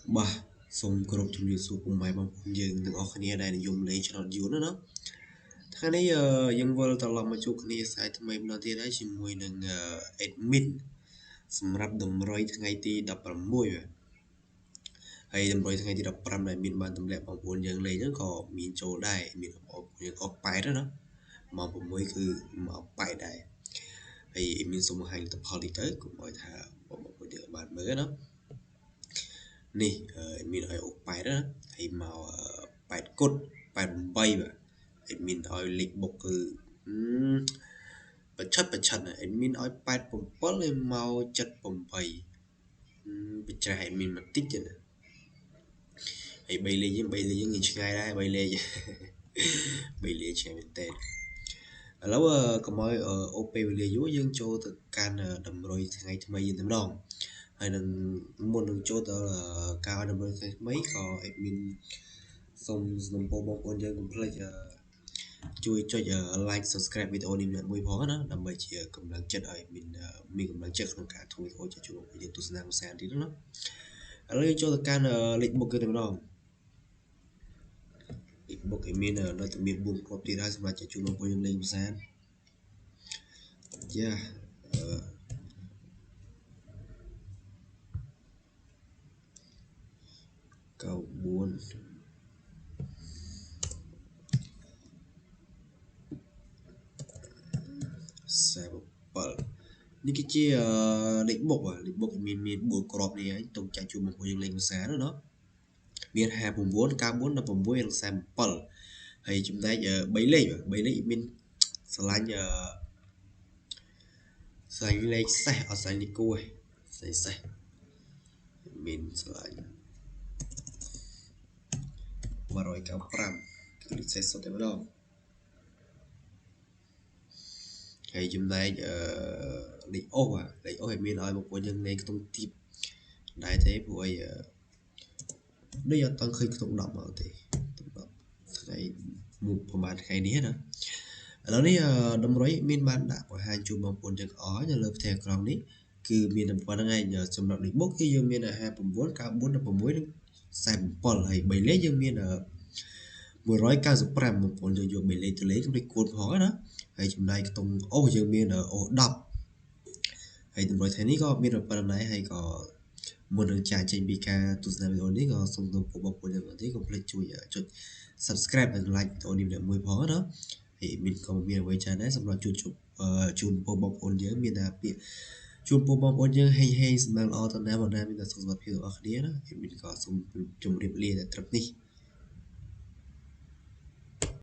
Bah, xongគ្រប់ជំរាបសួរពុកម៉ែបងប្អូនយើងទាំងអស់គ្នាដែលនិយមលេងឆ្នោតយួនណាថ្ងៃនេះយើងវិលត្រឡប់មកជួបគ្នាខ្សែថ្មីម្ដងទៀតហើយជាមួយនឹងadmin សម្រាប់តម្រុយថ្ងៃទី16ហើយតម្រុយថ្ងៃទី15ដែលមានបានទម្លាក់បងប្អូនយើងលេងហ្នឹងក៏មានចូលដែរមានបងប្អូនយើងអស់ប៉ែតណាម៉ោង6គឺមកប៉ែតដែរហើយមានសុំបង្ហាញលទ្ធផលនេះទៅកុំឲ្យថាបងប្អូនយើងបានមើលណានេះមានឲ្យអូប៉ែតណាហើយមកប៉ែតគុតប៉ែត8បាទហើយមានឲ្យលេខបុកគឺប្រឆិតអេដមីនឲ្យ87ហើយមក78បច្រាស់អេដមីនបន្តិចទេណាហើយ3លេខយើងងាយឆ្ងាយដែរ3លេខ3លេខឆ្ងាយមែនតើឥឡូវកុំឲ្យអូពេលវេលាយូរយើងចូលទៅកាន់តម្រុយថ្ងៃថ្មីយើងតែម្ដងហើយនឹងមុននឹងចូលទៅការតម្រុយថ្ងៃថ្មីក៏អេដមីនសូមស្នើបងប្អូនយើងកុំភ្លេចជួយចុច like subscribe វីដេអូនេះមួយផងណាដើម្បីជាកម្លាំងចិត្តឲ្យមានកម្លាំងចិត្តក្នុងការធ្វើវីដេអូជាជួបយើងទស្សនាកម្សាន្តទៀតណាឥឡូវយើងចូលទៅកាន់លេខបុកគឺតែម្ដងលេខបុកឯមាននៅតែមាន4គ្រាប់ទៀតហើយសម្រាប់ជាជួបបងប្អូនយើងលេងកម្សាន្តយ៉ា94នេះគឺជាលេខបុកមាន4គ្រាប់នេះហើយទុំចាច់ជួបបងប្អូនយើងលេងភាសាណាមាន59 94 16 47ហើយចំណែក3លេខមានស្រឡាញ់លេខសេះអត់ស្រឡាញ់លេខគួរទេសេះមានស្រឡាញ់195គឺលេខសេះសុទ្ធតែម្ដងហើយចំណែកលេខអូសឲ្យមានឲ្យបងប្អូនយើងលេខខ្ទង់ទីបដែរទេព្រោះអីដូចអត់តឃើញខ្ទង់10មកទេខ្ទង់10ថ្ងៃមួយប្រហែលថ្ងៃនេះណាឥឡូវនេះតម្រុយមានបានដាក់បង្ហាញជូនបងប្អូនយើងអស់នៅលើផ្ទៃក្រោមនេះគឺមានតែប៉ុណ្្នឹងឯងសម្រាប់លេខបុកគឺយើងមាន59 94 16និង47ហើយ3លេខយើងមាន195បងប្អូនយក3លេខទៅលេខកុំភ្លេចគួនផងណាហើយចំណែកខ្ទង់អូសយើងមានអូស10ហើយតម្រុយថ្ងៃនេះក៏មានប៉ុណ្្នឹងដែរហើយក៏មុននឹងចាយចេញពីការទស្សនាវីដេអូនេះក៏សូមបងប្អូនយើងអត់ទេកុំភ្លេចជួយចុច subscribe និង like វីដេអូនេះមួយផងណាហើយមានក៏មានអ្វីច្រើនដែរសម្រាប់ជូនបងប្អូនយើងមានតែពាក្យជូនបងប្អូនយើងហេងសម្រាប់ល្អតណាមានតែសុខភាពរបស់គ្នាណាហើយមានក៏សូមជម្រាបលាតែត្រឹមនេះ